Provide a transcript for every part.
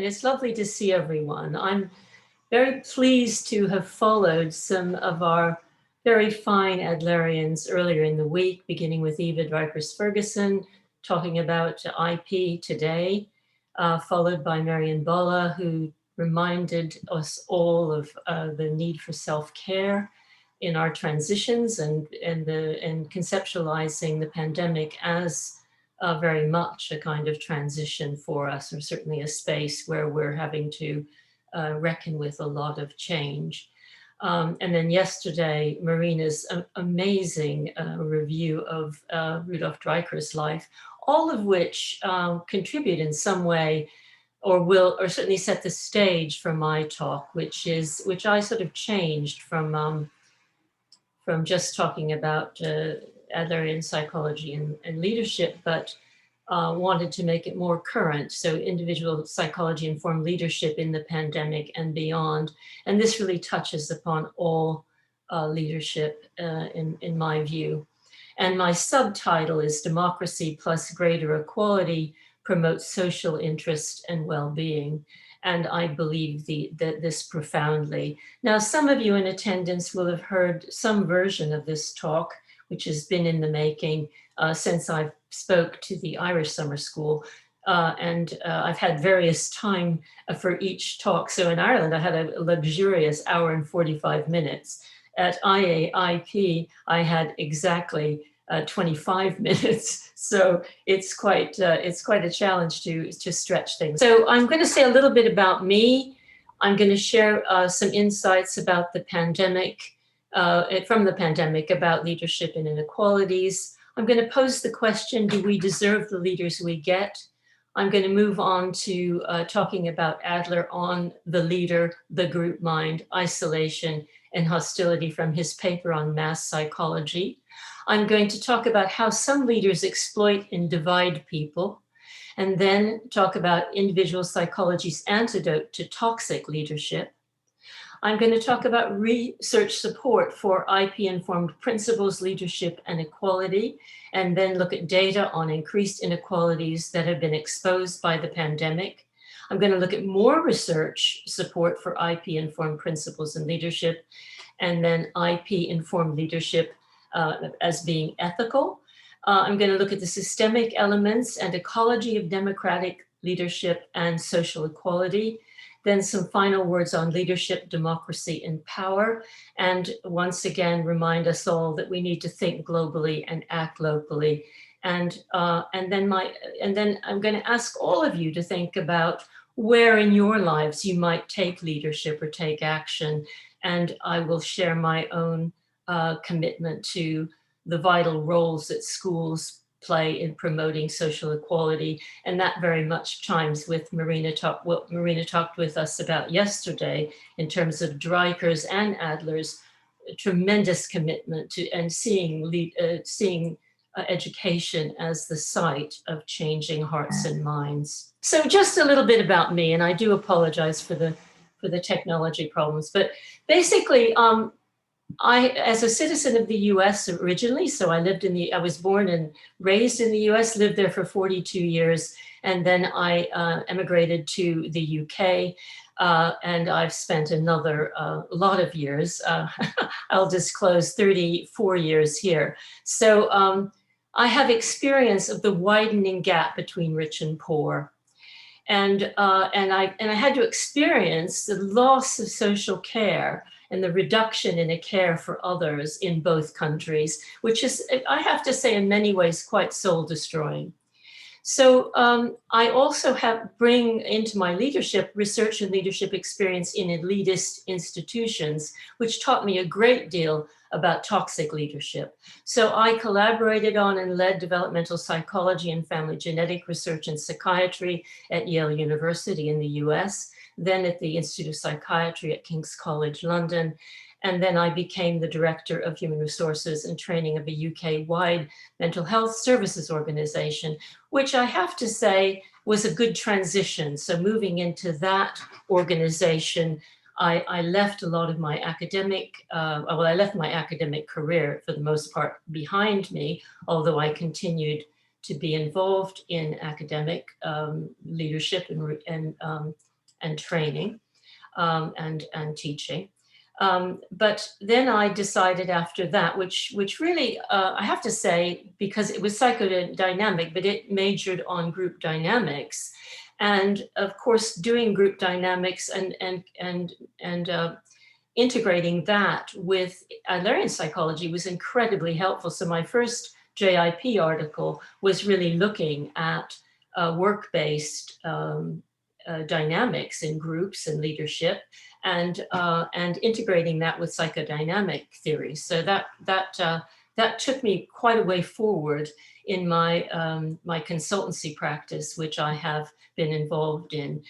and it's lovely to see everyone. I'm very pleased to have followed some of our very fine Adlerians earlier in the week, beginning with Eva Dreikurs Ferguson, talking about IP today, followed by Marion Bolla, who reminded us all of the need for self-care in our transitions and conceptualizing the pandemic as very much a kind of transition for us, or certainly a space where we're having to reckon with a lot of change. And then yesterday, Marina's amazing review of Rudolf Dreikurs' life, all of which contribute in some way or certainly set the stage for my talk, which I sort of changed from just talking about Adlerian psychology and leadership, but wanted to make it more current. So individual psychology informed leadership in the pandemic and beyond. And this really touches upon all leadership in my view. And my subtitle is Democracy plus Greater Equality Promotes Social Interest and Well-Being. And I believe this profoundly. Now, some of you in attendance will have heard some version of this talk, which has been in the making since I spoke to the Irish Summer School. I've had various time for each talk. So in Ireland, I had a luxurious hour and 45 minutes. At IAIP, I had exactly 25 minutes. So it's quite a challenge to stretch things. So I'm going to say a little bit about me. I'm going to share some insights about the pandemic, from the pandemic, about leadership and inequalities. I'm going to pose the question, do we deserve the leaders we get? I'm going to move on to talking about Adler on the leader, the group mind, isolation, and hostility from his paper on mass psychology. I'm going to talk about how some leaders exploit and divide people, and then talk about individual psychology's antidote to toxic leadership. I'm going to talk about research support for IP-informed principles, leadership, and equality, and then look at data on increased inequalities that have been exposed by the pandemic. I'm going to look at more research support for IP-informed principles and leadership, and then IP-informed leadership as being ethical. I'm going to look at the systemic elements and ecology of democratic leadership and social equality. Then some final words on leadership, democracy, and power. And once again, remind us all that we need to think globally and act locally. And then I'm going to ask all of you to think about where in your lives you might take leadership or take action. And I will share my own commitment to the vital roles that schools play in promoting social equality. And that very much chimes with what Marina talked with us about yesterday in terms of Dreikurs and Adler's tremendous commitment to and seeing education as the site of changing hearts and minds. So just a little bit about me, and I do apologize for the technology problems, but basically, I, as a citizen of the US originally, so I was born and raised in the US, lived there for 42 years, and then I emigrated to the UK, and I've spent another lot of years, I'll disclose 34 years here. So I have experience of the widening gap between rich and poor. And I had to experience the loss of social care and the reduction in a care for others in both countries, which is, I have to say, in many ways, quite soul destroying. So I also bring into my leadership, research and leadership experience in elitist institutions, which taught me a great deal about toxic leadership. So I collaborated on and led developmental psychology and family genetic research and psychiatry at Yale University in the US, then at the Institute of Psychiatry at King's College London. And then I became the Director of Human Resources and Training of a UK-wide mental health services organization, which I have to say was a good transition. So moving into that organization, I left a lot of my academic, I left my academic career for the most part behind me, although I continued to be involved in academic leadership and and training and teaching. But then I decided after that, which really, I have to say, because it was psychodynamic, but it majored on group dynamics. And of course, doing group dynamics and integrating that with Adlerian psychology was incredibly helpful. So my first JIP article was really looking at work-based dynamics in groups and leadership, and integrating that with psychodynamic theory. So that took me quite a way forward in my my consultancy practice, which I have been involved in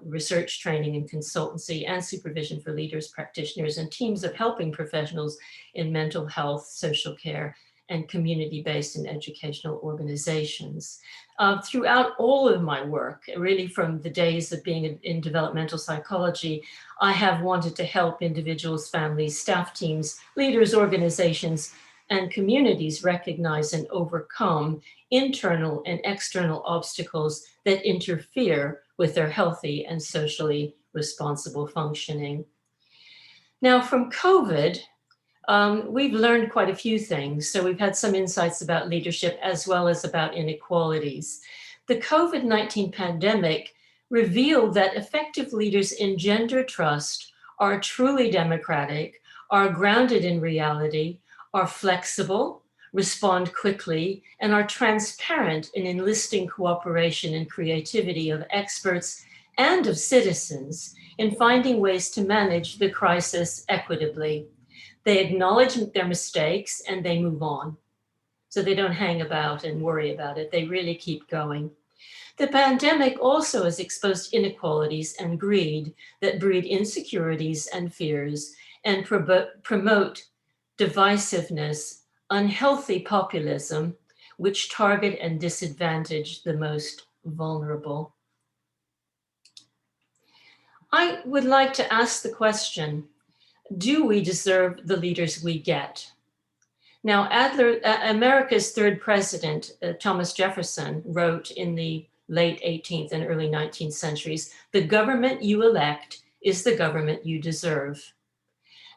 research training and consultancy and supervision for leaders, practitioners, and teams of helping professionals in mental health, social care, and community-based and educational organizations. Throughout all of my work, really from the days of being in developmental psychology, I have wanted to help individuals, families, staff teams, leaders, organizations, and communities recognize and overcome internal and external obstacles that interfere with their healthy and socially responsible functioning. Now, from COVID, we've learned quite a few things. So we've had some insights about leadership as well as about inequalities. The COVID-19 pandemic revealed that effective leaders engender trust, are truly democratic, are grounded in reality, are flexible, respond quickly, and are transparent in enlisting cooperation and creativity of experts and of citizens in finding ways to manage the crisis equitably. They acknowledge their mistakes and they move on. So they don't hang about and worry about it. They really keep going. The pandemic also has exposed inequalities and greed that breed insecurities and fears and promote divisiveness, unhealthy populism, which target and disadvantage the most vulnerable. I would like to ask the question, do we deserve the leaders we get? Now, America's third president, Thomas Jefferson, wrote in the late 18th and early 19th centuries, "The government you elect is the government you deserve."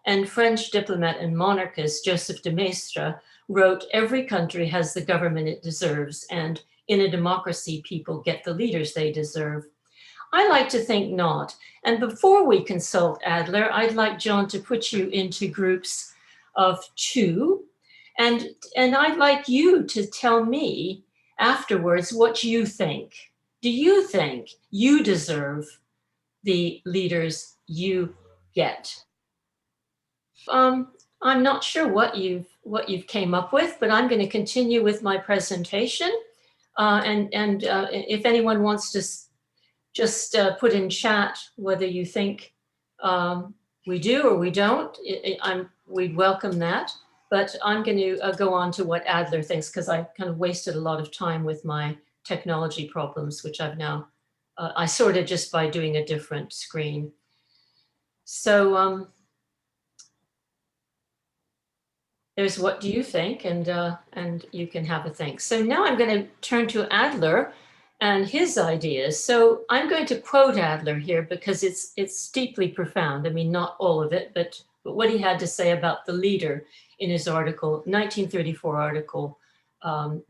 And French diplomat and monarchist Joseph de Maistre wrote, "Every country has the government it deserves, and in a democracy, people get the leaders they deserve." I like to think not. And before we consult Adler, I'd like John to put you into groups of two. And I'd like you to tell me afterwards what you think. Do you think you deserve the leaders you get? I'm not sure what you've came up with, but I'm going to continue with my presentation. If anyone wants to just put in chat whether you think we do or we don't, we'd welcome that. But I'm going to go on to what Adler thinks, because I kind of wasted a lot of time with my technology problems, which I've now, I sorted just by doing a different screen. So there's what do you think, and you can have a think. So now I'm going to turn to Adler and his ideas. So I'm going to quote Adler here because it's deeply profound. I mean, not all of it, but what he had to say about the leader in his article, 1934 article,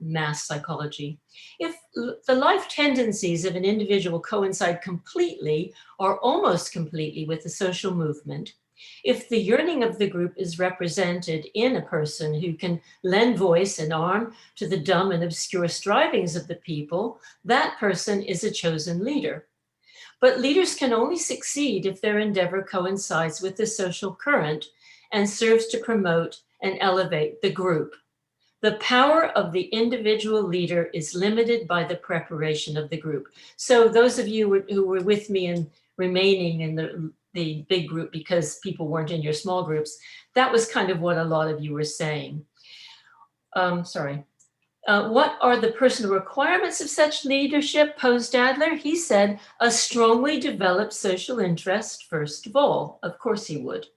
Mass Psychology. If the life tendencies of an individual coincide completely or almost completely with the social movement, if the yearning of the group is represented in a person who can lend voice and arm to the dumb and obscure strivings of the people, that person is a chosen leader. But leaders can only succeed if their endeavor coincides with the social current and serves to promote and elevate the group. The power of the individual leader is limited by the preparation of the group. So those of you who were with me in remaining in the big group because people weren't in your small groups, that was kind of what a lot of you were saying. What are the personal requirements of such leadership, posed Adler? He said, a strongly developed social interest, first of all. Of course he would.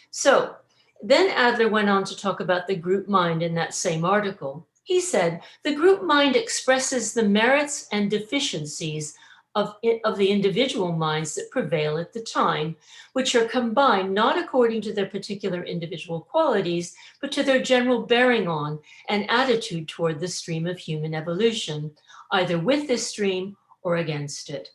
So then Adler went on to talk about the group mind in that same article. He said, the group mind expresses the merits and deficiencies of the individual minds that prevail at the time, which are combined not according to their particular individual qualities, but to their general bearing on and attitude toward the stream of human evolution, either with this stream or against it.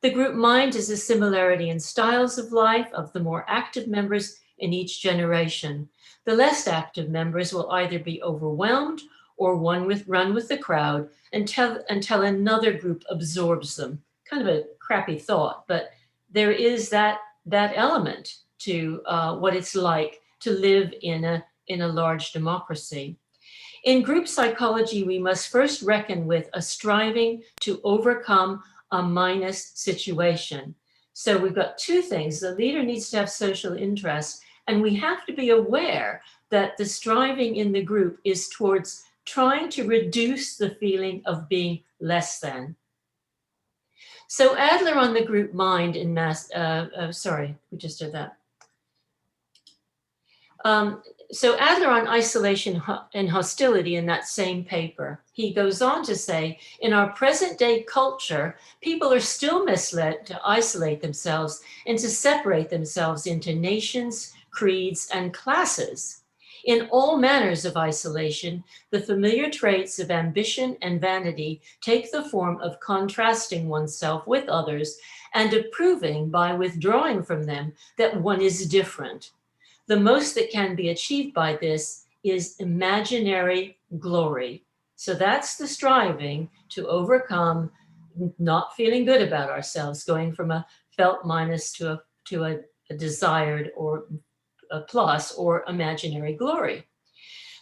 The group mind is a similarity in styles of life of the more active members in each generation. The less active members will either be overwhelmed or run with the crowd until another group absorbs them. Kind of a crappy thought, but there is that element to what it's like to live in a large democracy. In group psychology, we must first reckon with a striving to overcome a minus situation. So we've got two things. The leader needs to have social interest, and we have to be aware that the striving in the group is towards trying to reduce the feeling of being less than. So Adler on the group mind in sorry, we just did that. So Adler on isolation and hostility in that same paper, he goes on to say, in our present day culture, people are still misled to isolate themselves and to separate themselves into nations, creeds, and classes. In all manners of isolation, the familiar traits of ambition and vanity take the form of contrasting oneself with others and of proving by withdrawing from them that one is different. The most that can be achieved by this is imaginary glory. So that's the striving to overcome not feeling good about ourselves, going from a felt minus to a desired or a plus or imaginary glory.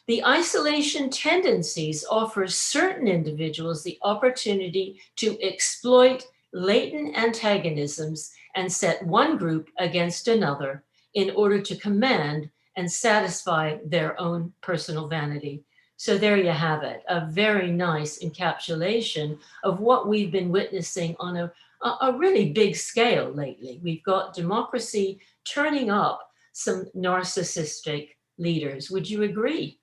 The isolation tendencies offer certain individuals the opportunity to exploit latent antagonisms and set one group against another in order to command and satisfy their own personal vanity. So there you have it, a very nice encapsulation of what we've been witnessing on a really big scale lately. We've got democracy turning up some narcissistic leaders. Would you agree?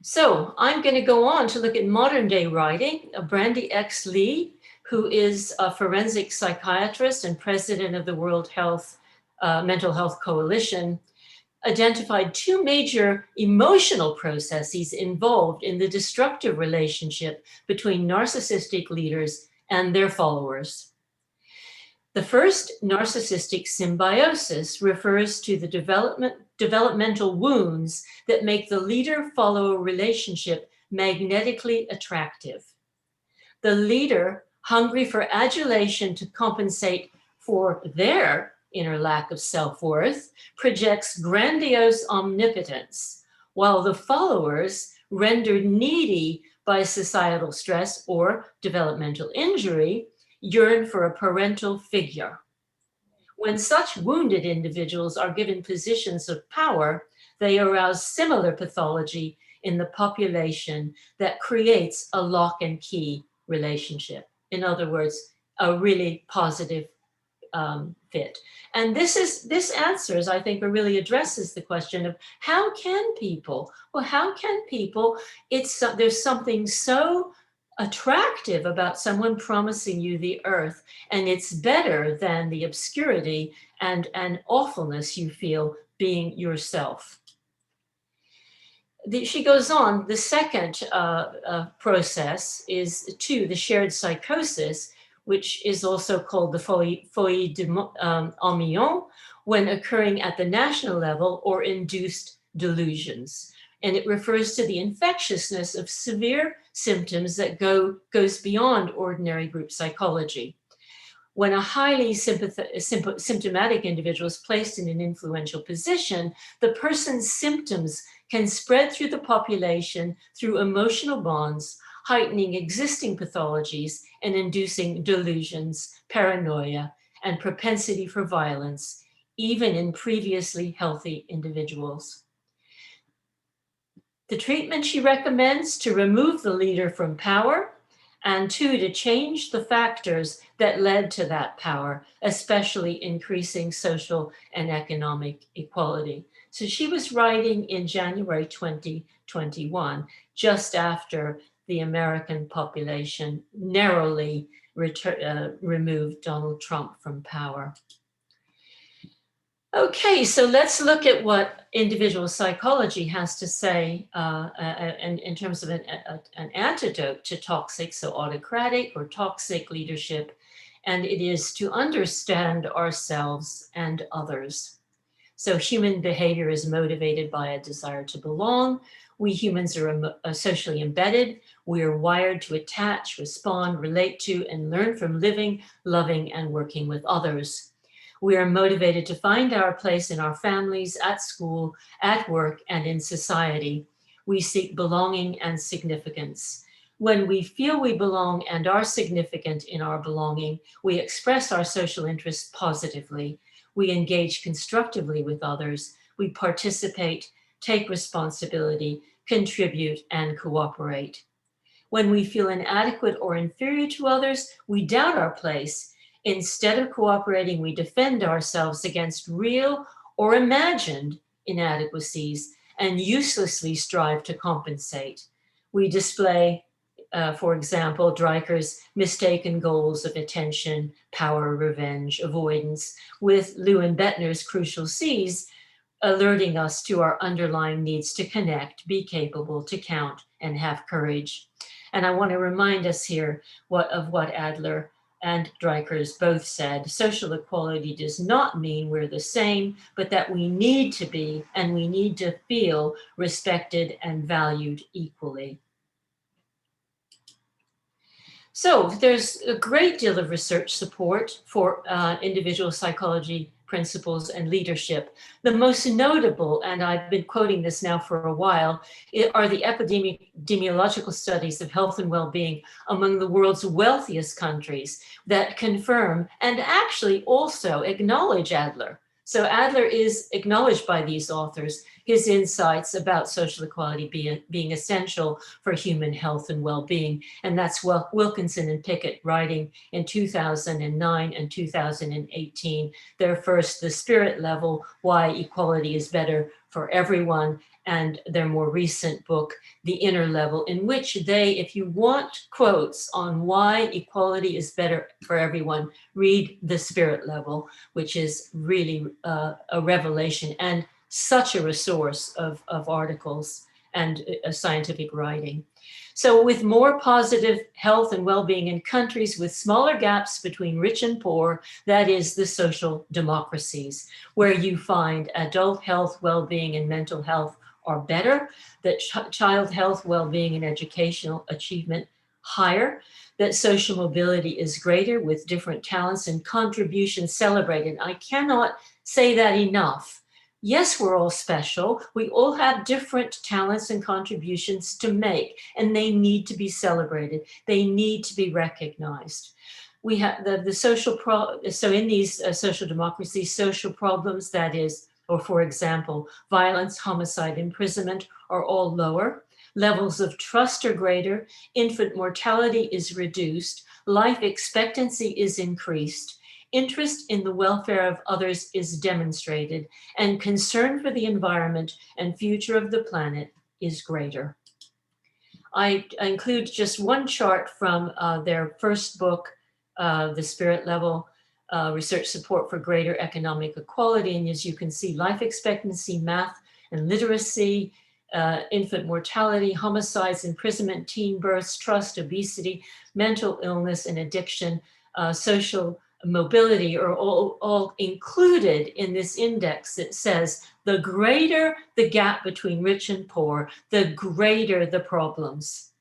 So I'm going to go on to look at modern day writing. Brandy X. Lee, who is a forensic psychiatrist and president of the World Mental Health Coalition, identified two major emotional processes involved in the destructive relationship between narcissistic leaders and their followers. The first, narcissistic symbiosis, refers to the developmental wounds that make the leader-follower relationship magnetically attractive. The leader, hungry for adulation to compensate for their inner lack of self-worth, projects grandiose omnipotence, while the followers, rendered needy by societal stress or developmental injury, yearn for a parental figure. When such wounded individuals are given positions of power, they arouse similar pathology in the population that creates a lock and key relationship. In other words, a really positive fit. And this answers, I think, or really addresses the question of how can people, there's something so attractive about someone promising you the earth, and it's better than the obscurity and awfulness you feel being yourself. She goes on, the second process is the shared psychosis, which is also called the folie d'ennui, when occurring at the national level, or induced delusions. And it refers to the infectiousness of severe symptoms that goes beyond ordinary group psychology. When a highly symptomatic individual is placed in an influential position, the person's symptoms can spread through the population through emotional bonds, heightening existing pathologies and inducing delusions, paranoia, and propensity for violence, even in previously healthy individuals. The treatment she recommends: to remove the leader from power, and two, to change the factors that led to that power, especially increasing social and economic equality. So she was writing in January 2021, just after the American population narrowly removed Donald Trump from power. Okay, so let's look at what individual psychology has to say in terms of an antidote to toxic, so autocratic or toxic leadership, and it is to understand ourselves and others. So human behavior is motivated by a desire to belong. We humans are socially embedded. We are wired to attach, respond, relate to, and learn from living, loving, and working with others. We are motivated to find our place in our families, at school, at work, and in society. We seek belonging and significance. When we feel we belong and are significant in our belonging, we express our social interests positively. We engage constructively with others. We participate, take responsibility, contribute, and cooperate. When we feel inadequate or inferior to others, we doubt our place. Instead of cooperating, we defend ourselves against real or imagined inadequacies and uselessly strive to compensate. We display, for example, Dreikurs' mistaken goals of attention, power, revenge, avoidance, with Lewin Bettner's crucial C's, alerting us to our underlying needs to connect, be capable, to count, and have courage. And I want to remind us here of what Adler and Dreikurs both said. Social equality does not mean we're the same, but that we need to be and we need to feel respected and valued equally. So there's a great deal of research support for individual psychology principles and leadership. The most notable, and I've been quoting this now for a while, are the epidemiological studies of health and well-being among the world's wealthiest countries that confirm and actually also acknowledge Adler. So Adler is acknowledged by these authors, his insights about social equality being essential for human health and well-being. And that's Wilkinson and Pickett writing in 2009 and 2018, their first, The Spirit Level, Why Equality is Better for Everyone, and their more recent book, The Inner Level, in which they, if you want quotes on why equality is better for everyone, read The Spirit Level, which is really a revelation and such a resource of articles and scientific writing. So with more positive health and well-being in countries with smaller gaps between rich and poor, that is the social democracies, where you find adult health, well-being, and mental health are better, that child health, well-being, and educational achievement higher, that social mobility is greater with different talents and contributions celebrated. I cannot say that enough. Yes, we're all special. We all have different talents and contributions to make, and they need to be celebrated. They need to be recognized. We have the social so in these social democracies, social problems, that is, or for example, violence, homicide, imprisonment, are all lower. Levels of trust are greater. Infant mortality is reduced. Life expectancy is increased. Interest in the welfare of others is demonstrated, and concern for the environment and future of the planet is greater. I include just one chart from their first book, The Spirit Level, Research Support for Greater Economic Equality. And as you can see, life expectancy, math and literacy, infant mortality, homicides, imprisonment, teen births, trust, obesity, mental illness and addiction, social mobility are all included in this index that says the greater the gap between rich and poor, the greater the problems,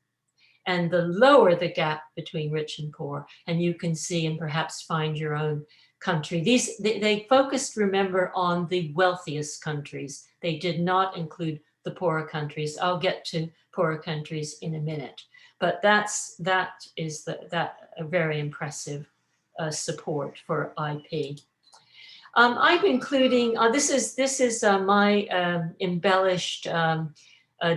and the lower the gap between rich and poor. And you can see and perhaps find your own country. They focused, remember, on the wealthiest countries. They did not include the poorer countries. I'll get to poorer countries in a minute, but that is a very impressive support for IP. I'm including, this is my embellished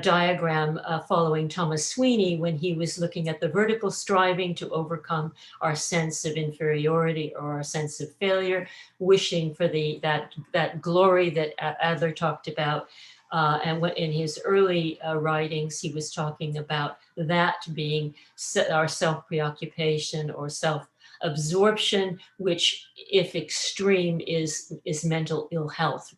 diagram following Thomas Sweeney when he was looking at the vertical striving to overcome our sense of inferiority or our sense of failure, wishing for that glory that Adler talked about. And in his early writings, he was talking about that being our self-preoccupation or self-absorption, which, if extreme, is mental ill health,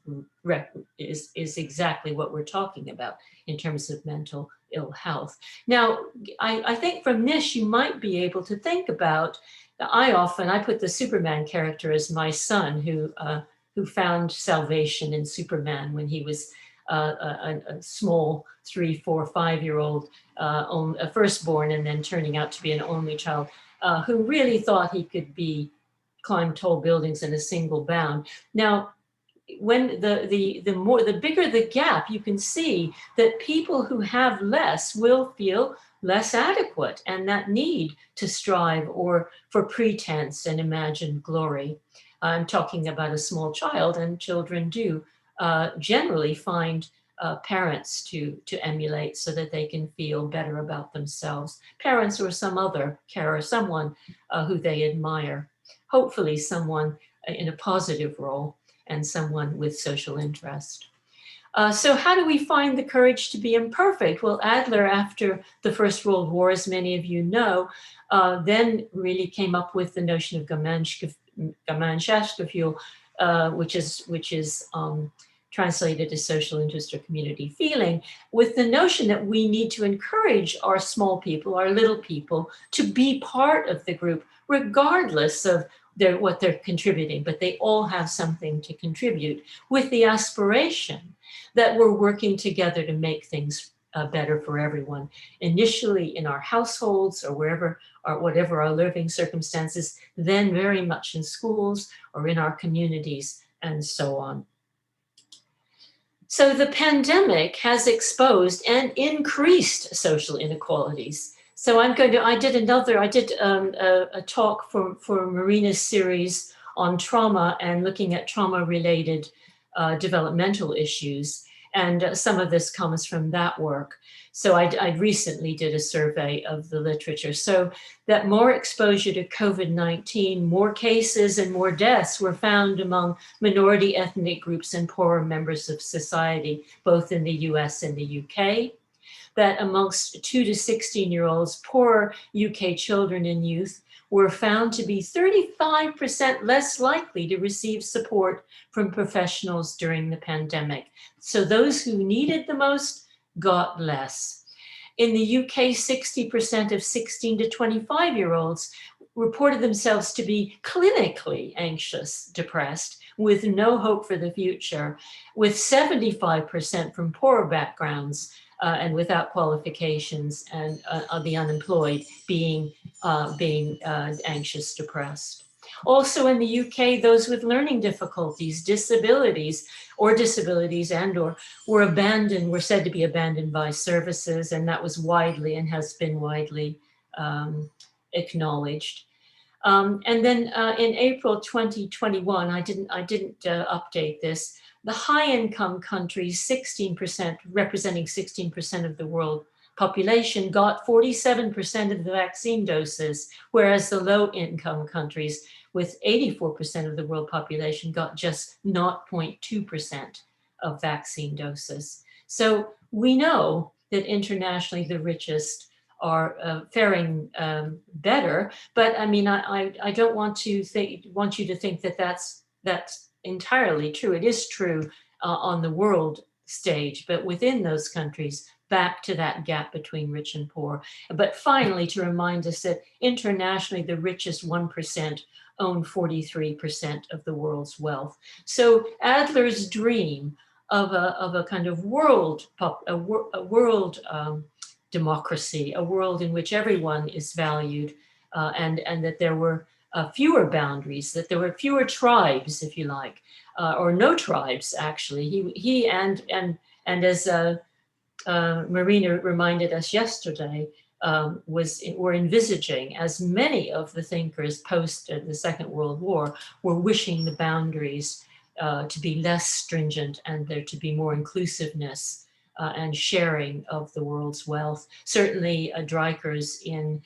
is exactly what we're talking about in terms of mental ill health. Now, I think from this, you might be able to think about, I put the Superman character as my son, who found salvation in Superman when he was a small 3, 4, 5-year-old a firstborn, and then turning out to be an only child, who really thought he could climb tall buildings in a single bound. Now, when the bigger the gap, you can see that people who have less will feel less adequate, and that need to strive or for pretense and imagined glory. I'm talking about a small child, and children do generally find parents to emulate so that they can feel better about themselves. Parents or some other carer, someone who they admire, hopefully someone in a positive role and someone with social interest. So how do we find the courage to be imperfect? Well, Adler, after the First World War, as many of you know, then really came up with the notion of Gemeinschaftsgefühl, which is translated as social interest or community feeling, with the notion that we need to encourage our small people, our little people, to be part of the group, regardless of what they're contributing, but they all have something to contribute, with the aspiration that we're working together to make things better for everyone, initially in our households or wherever or whatever our living circumstances, then very much in schools or in our communities, and so on. So the pandemic has exposed and increased social inequalities. So I did a talk for Marina's series on trauma and looking at trauma-related developmental issues. And some of this comes from that work. So I recently did a survey of the literature. So that more exposure to COVID-19, more cases and more deaths were found among minority ethnic groups and poorer members of society, both in the US and the UK. That amongst 2 to 16-year-olds, poorer UK children and youth were found to be 35% less likely to receive support from professionals during the pandemic. So those who needed the most got less. In the UK, 60% of 16 to 25-year-olds reported themselves to be clinically anxious, depressed, with no hope for the future, with 75% from poorer backgrounds and without qualifications, and the unemployed being anxious, depressed. Also in the UK, those with learning difficulties, disabilities and or were said to be abandoned by services, and that was widely and has been widely acknowledged. And then in April 2021, I didn't update this. The high-income countries, 16%, representing 16% of the world population, got 47% of the vaccine doses, whereas the low-income countries, with 84% of the world population, got just 0.2% of vaccine doses. So we know that internationally the richest are faring better, but I mean, I don't want you to think that that's entirely true. It is true on the world stage, but within those countries, back to that gap between rich and poor. But finally, to remind us that internationally, the richest 1% own 43% of the world's wealth. So Adler's dream of a kind of world democracy, a world in which everyone is valued, and that there were fewer boundaries, that there were fewer tribes, if you like, or no tribes, actually. He and as Marina reminded us yesterday, were envisaging, as many of the thinkers post the Second World War were wishing the boundaries to be less stringent and there to be more inclusiveness and sharing of the world's wealth. Certainly Dreikurs in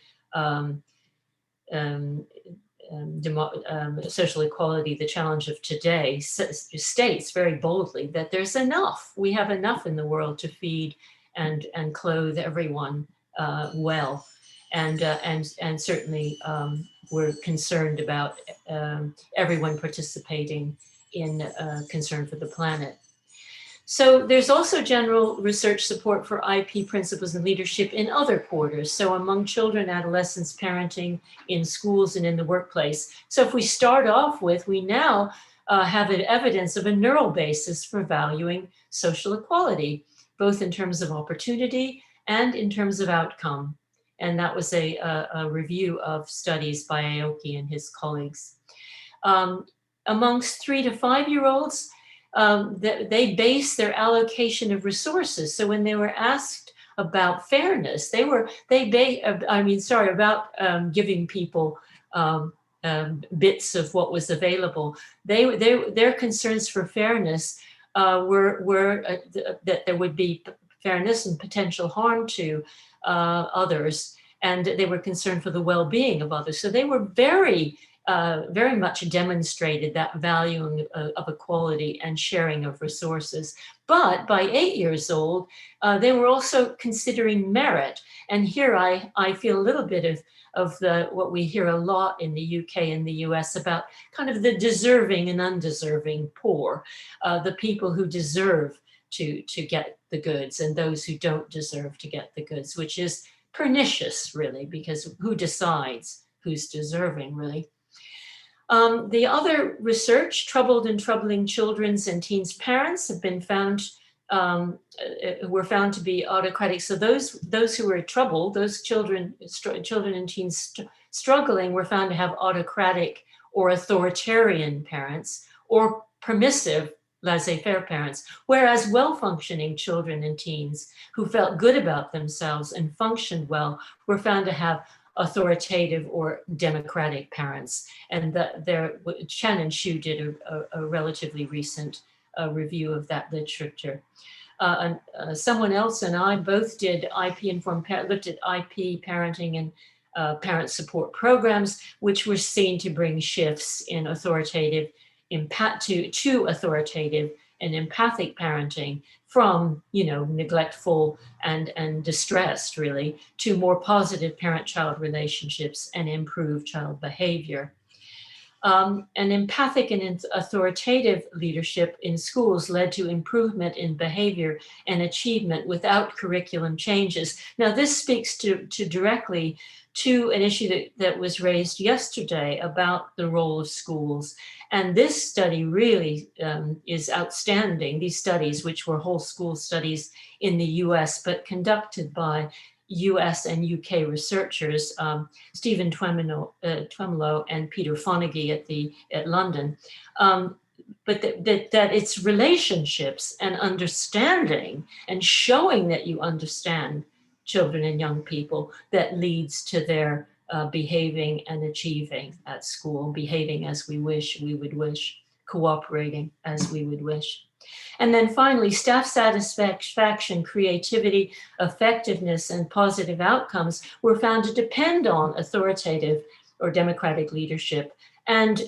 social equality, the challenge of today, states very boldly that there's enough. We have enough in the world to feed and clothe everyone well, and certainly we're concerned about everyone participating in concern for the planet. So there's also general research support for IP principles and leadership in other quarters. So among children, adolescents, parenting, in schools and in the workplace. So if we start off with, we now have evidence of a neural basis for valuing social equality, both in terms of opportunity and in terms of outcome. And that was a review of studies by Aoki and his colleagues. Amongst 3 to 5-year-olds, they base their allocation of resources. So when they were asked about fairness, about giving people bits of what was available. Their concerns for fairness were that there would be fairness and potential harm to others, and they were concerned for the well-being of others. So they were very much demonstrated that valuing of equality and sharing of resources. But by 8 years old, they were also considering merit. And here I feel a little bit of what we hear a lot in the UK and the US about kind of the deserving and undeserving poor, the people who deserve to get the goods and those who don't deserve to get the goods, which is pernicious, really, because who decides who's deserving, really? The other research, troubled and troubling children's and teens' parents, have been found, were found to be autocratic. So those who were troubled, those children and teens struggling, were found to have autocratic or authoritarian parents, or permissive, laissez-faire parents, whereas well-functioning children and teens who felt good about themselves and functioned well were found to have authoritative or democratic parents. And Chen and Xu did a relatively recent review of that literature. Someone else and I both did looked at IP parenting and parent support programs, which were seen to bring shifts in authoritative to authoritative and empathic parenting from, neglectful and distressed, really, to more positive parent-child relationships and improved child behavior. And empathic and authoritative leadership in schools led to improvement in behavior and achievement without curriculum changes. Now, this speaks directly to an issue that was raised yesterday about the role of schools. And this study really is outstanding. These studies, which were whole school studies in the US, but conducted by US and UK researchers, Stephen Twemlow and Peter Fonagy at London, but that it's relationships and understanding and showing that you understand children and young people that leads to their behaving and achieving at school, behaving as we would wish, cooperating as we would wish. And then finally, staff satisfaction, creativity, effectiveness, and positive outcomes were found to depend on authoritative or democratic leadership, and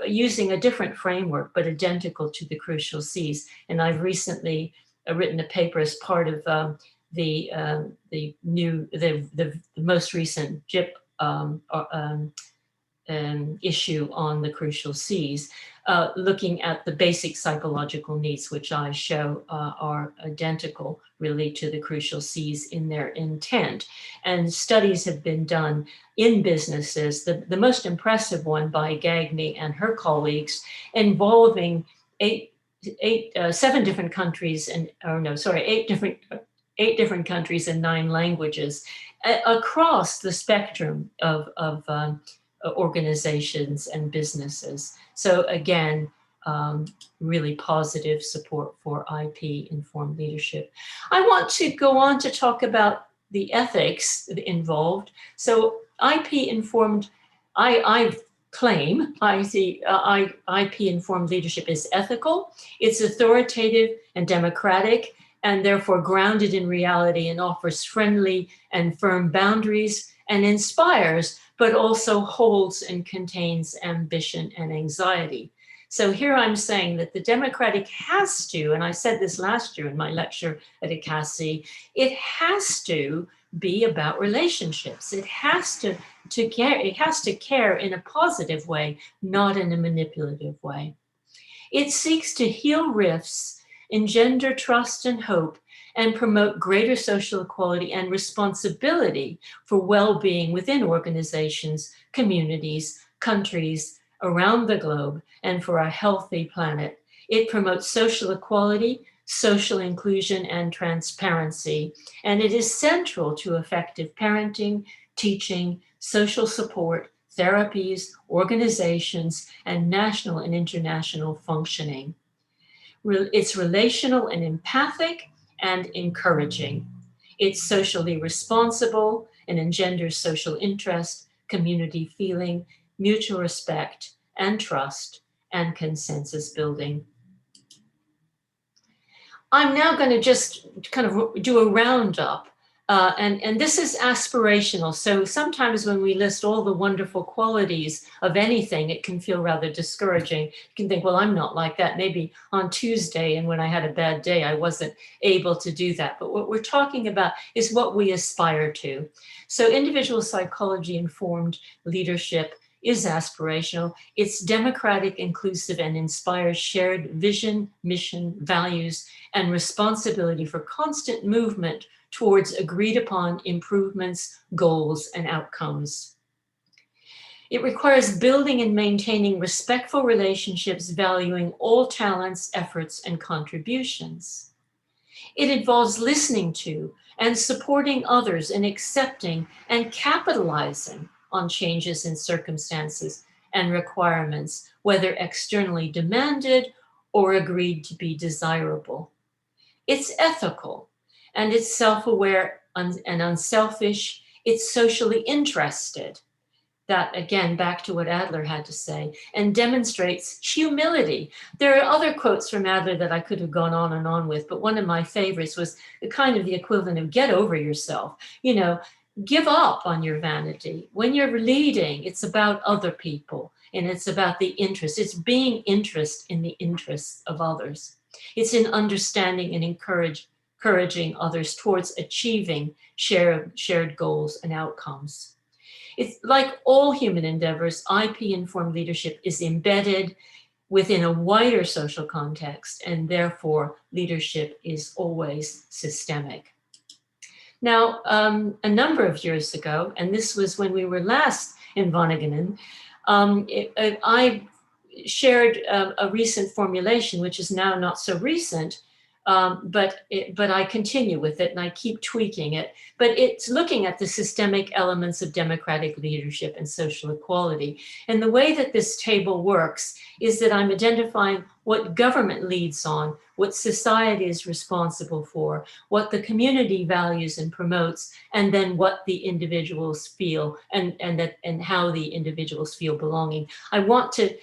using a different framework, but identical to the crucial C's. And I've recently written a paper as part of the most recent JIP issue on the crucial C's, looking at the basic psychological needs, which I show are identical really to the crucial C's in their intent. And studies have been done in businesses, the most impressive one by Gagne and her colleagues, involving eight different countries and 9 languages across the spectrum of organizations and businesses. So again, really positive support for IP-informed leadership. I want to go on to talk about the ethics involved. So IP-informed, I claim IP-informed leadership is ethical, it's authoritative and democratic, and therefore grounded in reality, and offers friendly and firm boundaries and inspires, but also holds and contains ambition and anxiety. So here I'm saying that the democratic has to, and I said this last year in my lecture at ICASSI, it has to be about relationships. It has to care, it has to care in a positive way, not in a manipulative way. It seeks to heal rifts, engender trust and hope, and promote greater social equality and responsibility for well-being within organizations, communities, countries around the globe, and for a healthy planet. It promotes social equality, social inclusion, and transparency, and it is central to effective parenting, teaching, social support, therapies, organizations, and national and international functioning. It's relational and empathic and encouraging. It's socially responsible and engenders social interest, community feeling, mutual respect and trust, and consensus building. I'm now going to just kind of do a roundup. And this is aspirational. So sometimes when we list all the wonderful qualities of anything, it can feel rather discouraging. You can think, well, I'm not like that. Maybe on Tuesday and when I had a bad day, I wasn't able to do that. But what we're talking about is what we aspire to. So individual psychology informed leadership is aspirational. It's democratic, inclusive, and inspires shared vision, mission, values, and responsibility for constant movement towards agreed upon improvements, goals, and outcomes. It requires building and maintaining respectful relationships, valuing all talents, efforts, and contributions. It involves listening to and supporting others in accepting and capitalizing on changes in circumstances and requirements, whether externally demanded or agreed to be desirable. It's ethical, and it's self-aware and unselfish. It's socially interested. That, again, back to what Adler had to say, and demonstrates humility. There are other quotes from Adler that I could have gone on and on with, but one of my favorites was kind of the equivalent of get over yourself. You know, give up on your vanity. When you're leading, it's about other people, and it's about the interest. It's being interest in the interests of others. It's in understanding and encouraging others towards achieving shared goals and outcomes. It's like all human endeavors, IP-informed leadership is embedded within a wider social context, and therefore leadership is always systemic. Now, a number of years ago, and this was when we were last in Wageningen, I shared a recent formulation, which is now not so recent, but I continue with it and I keep tweaking it. But it's looking at the systemic elements of democratic leadership and social equality. And the way that this table works is that I'm identifying what government leads on, what society is responsible for, what the community values and promotes, and then what the individuals feel and how the individuals feel belonging. I want to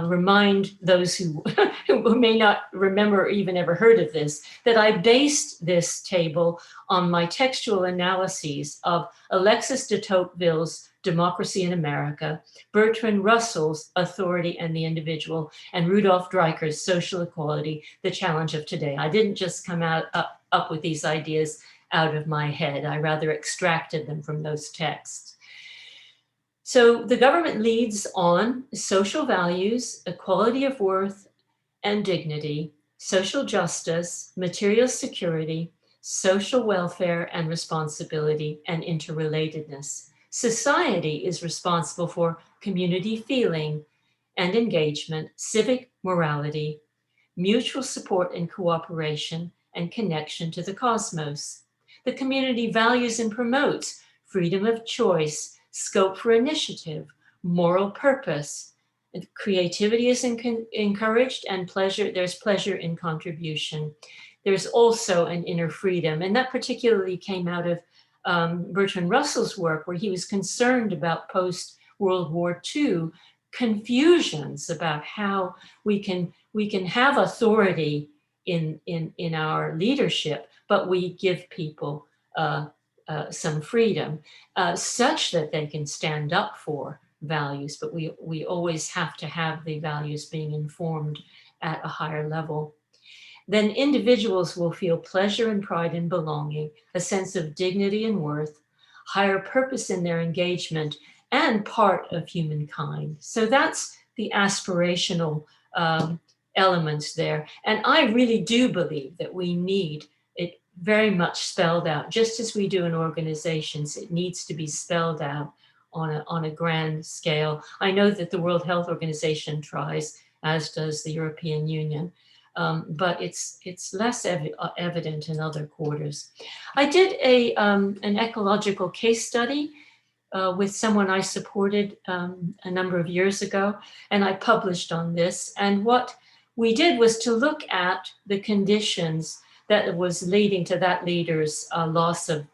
remind those who may not remember or even ever heard of this, that I based this table on my textual analyses of Alexis de Tocqueville's Democracy in America, Bertrand Russell's Authority and the Individual, and Rudolf Dreikurs' Social Equality, the Challenge of Today. I didn't just come up with these ideas out of my head. I rather extracted them from those texts. So the government leads on social values, equality of worth and dignity, social justice, material security, social welfare and responsibility, and interrelatedness. Society is responsible for community feeling and engagement, civic morality, mutual support and cooperation, and connection to the cosmos. The community values and promotes freedom of choice, scope for initiative, moral purpose. Creativity is encouraged, and there's pleasure in contribution. There's also an inner freedom, and that particularly came out of Bertrand Russell's work, where he was concerned about post-World War II confusions about how we can have authority in our leadership, but we give people some freedom, such that they can stand up for values, but we always have to have the values being informed at a higher level. Then individuals will feel pleasure and pride in belonging, a sense of dignity and worth, higher purpose in their engagement, and part of humankind. So that's the aspirational elements there. And I really do believe that we need it very much spelled out, just as we do in organizations. It needs to be spelled out on a grand scale. I know that the World Health Organization tries, as does the European Union. But it's less evident in other quarters. I did an ecological case study with someone I supported a number of years ago, and I published on this. And what we did was to look at the conditions that was leading to that leader's loss of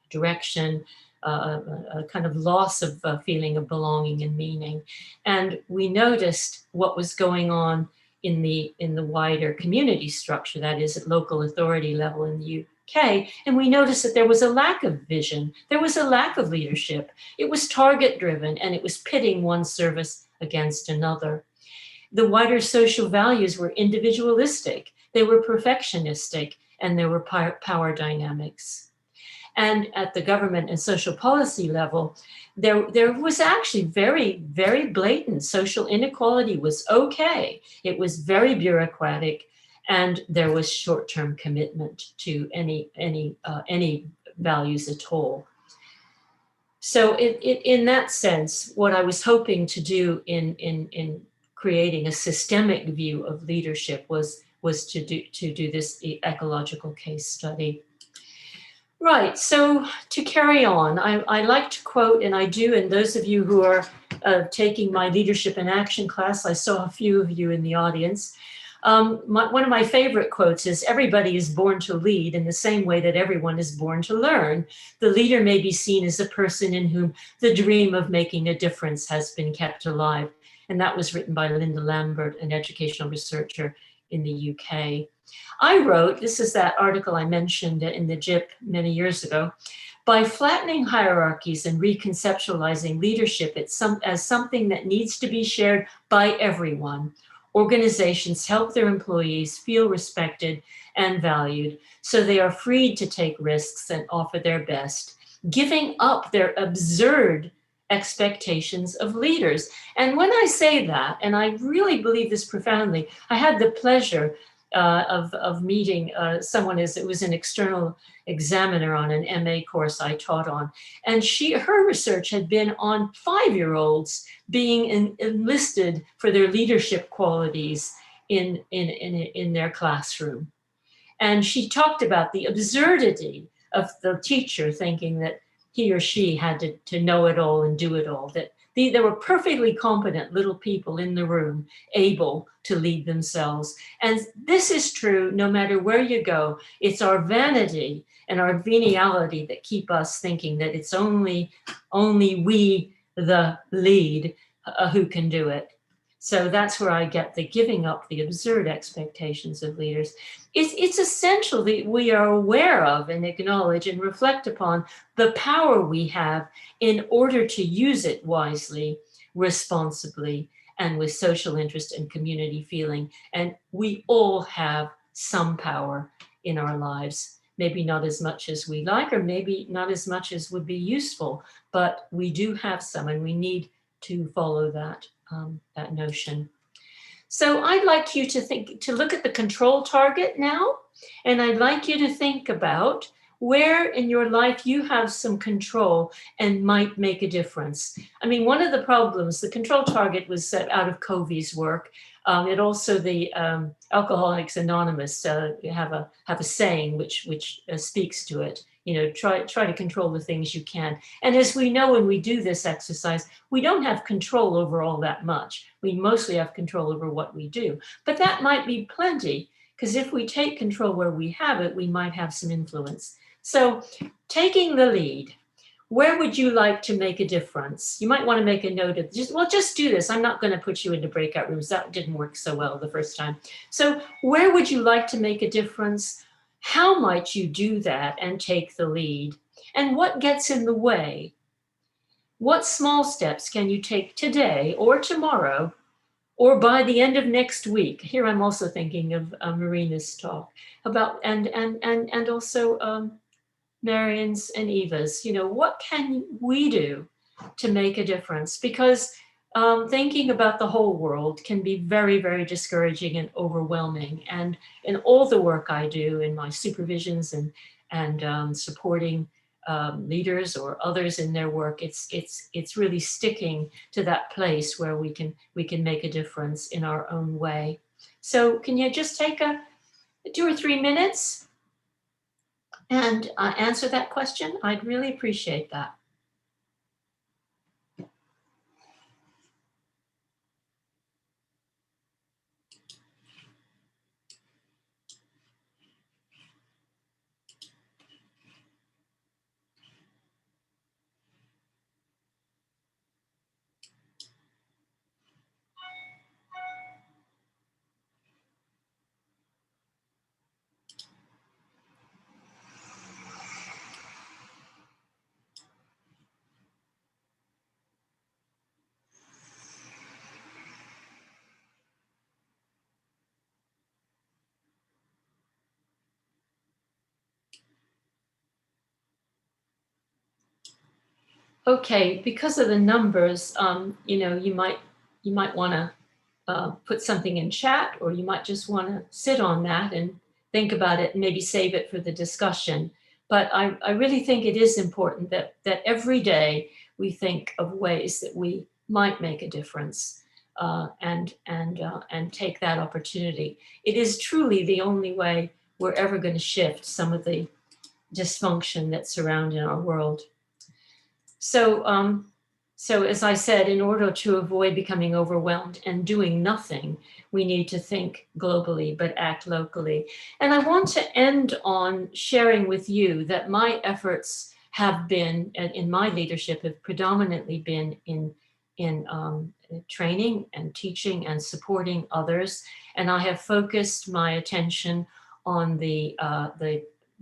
direction, a kind of loss of feeling of belonging and meaning. And we noticed what was going on in the wider community structure, that is at local authority level in the UK. And we noticed that there was a lack of vision. There was a lack of leadership. It was target driven, and it was pitting one service against another. The wider social values were individualistic. They were perfectionistic, and there were power dynamics. And at the government and social policy level, there was actually very, very blatant social inequality was okay. It was very bureaucratic, and there was short-term commitment to any values at all. So in that sense, what I was hoping to do in creating a systemic view of leadership was to do this ecological case study. Right, so to carry on, I like to quote, and I do, and those of you who are taking my leadership in action class, I saw a few of you in the audience. One of my favorite quotes is, everybody is born to lead in the same way that everyone is born to learn. The leader may be seen as a person in whom the dream of making a difference has been kept alive. And that was written by Linda Lambert, an educational researcher in the UK. I wrote, this is that article I mentioned in the JIP many years ago, by flattening hierarchies and reconceptualizing leadership as something that needs to be shared by everyone, organizations help their employees feel respected and valued, so they are freed to take risks and offer their best, giving up their absurd expectations of leaders. And when I say that, and I really believe this profoundly, I had the pleasure of meeting someone it was an external examiner on an MA course I taught on. And her research had been on 5-year-olds being enlisted for their leadership qualities in their classroom. And she talked about the absurdity of the teacher thinking that he or she had to know it all and do it all, that there were perfectly competent little people in the room able to lead themselves. And this is true no matter where you go. It's our vanity and our veniality that keep us thinking that it's only we, the lead, who can do it. So that's where I get the giving up the absurd expectations of leaders. It's essential that we are aware of and acknowledge and reflect upon the power we have in order to use it wisely, responsibly, and with social interest and community feeling. And we all have some power in our lives, maybe not as much as we like, or maybe not as much as would be useful, but we do have some, and we need to follow that notion. So I'd like you to look at the control target now, and I'd like you to think about where in your life you have some control and might make a difference. I mean, one of the problems, the control target was set out of Covey's work. It also, the Alcoholics Anonymous have a saying which speaks to it. You know, try to control the things you can. And as we know, when we do this exercise, we don't have control over all that much. We mostly have control over what we do. But that might be plenty, because if we take control where we have it, we might have some influence. So taking the lead, where would you like to make a difference? You might want to make a note of, just do this. I'm not going to put you into breakout rooms. That didn't work so well the first time. So where would you like to make a difference? How might you do that and take the lead? And what gets in the way? What small steps can you take today or tomorrow or by the end of next week? Here I'm also thinking of Marina's talk about, and also Marion's and Eva's, what can we do to make a difference? Because thinking about the whole world can be very, very discouraging and overwhelming. And in all the work I do in my supervisions and supporting leaders or others in their work, it's really sticking to that place where we can make a difference in our own way. So can you just take 2 or 3 minutes and answer that question? I'd really appreciate that. Okay, because of the numbers, you might want to put something in chat, or you might just want to sit on that and think about it and maybe save it for the discussion. But I really think it is important that every day we think of ways that we might make a difference and take that opportunity. It is truly the only way we're ever going to shift some of the dysfunction that's surrounding our world. So as I said, in order to avoid becoming overwhelmed and doing nothing, we need to think globally but act locally. And I want to end on sharing with you that my efforts have been, in my leadership, have predominantly been in training and teaching and supporting others. And I have focused my attention on the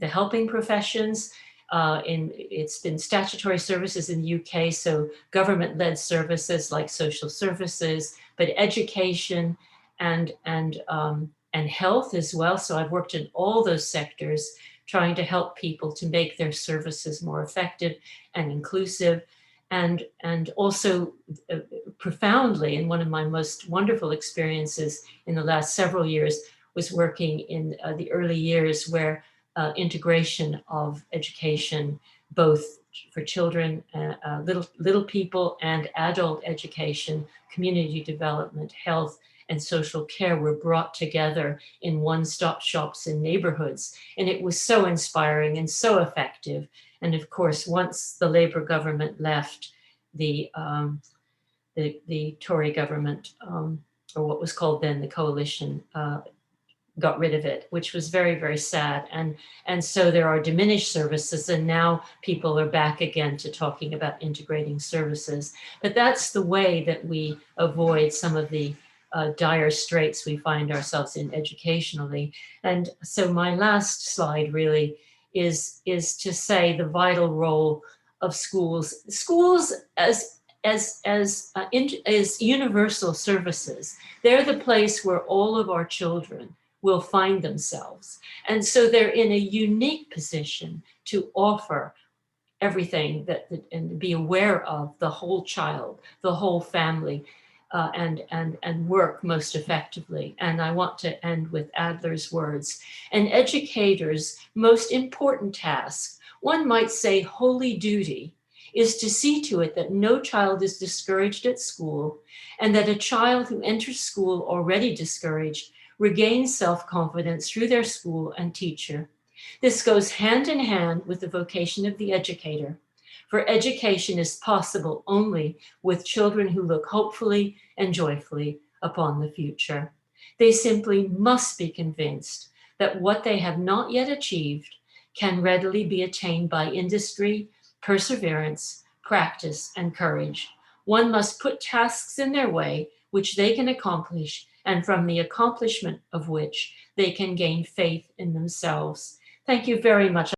helping professions. It's been statutory services in the UK, so government-led services like social services, but education and health as well. So I've worked in all those sectors, trying to help people to make their services more effective and inclusive, and also profoundly, and one of my most wonderful experiences in the last several years was working in the early years where integration of education, both for children, little people, and adult education, community development, health, and social care were brought together in one-stop shops in neighborhoods. And it was so inspiring and so effective. And of course, once the Labour government left, the Tory government, or what was called then the coalition, got rid of it, which was very, very sad. And so there are diminished services, and now people are back again to talking about integrating services. But that's the way that we avoid some of the dire straits we find ourselves in educationally. And so my last slide really is to say the vital role of schools. Schools as universal services. They're the place where all of our children will find themselves. And so they're in a unique position to offer everything and be aware of the whole child, the whole family, and work most effectively. And I want to end with Adler's words: an educator's most important task, one might say holy duty, is to see to it that no child is discouraged at school, and that a child who enters school already discouraged regains self-confidence through their school and teacher. This goes hand in hand with the vocation of the educator, for education is possible only with children who look hopefully and joyfully upon the future. They simply must be convinced that what they have not yet achieved can readily be attained by industry, perseverance, practice, and courage. One must put tasks in their way which they can accomplish, and from the accomplishment of which they can gain faith in themselves. Thank you very much.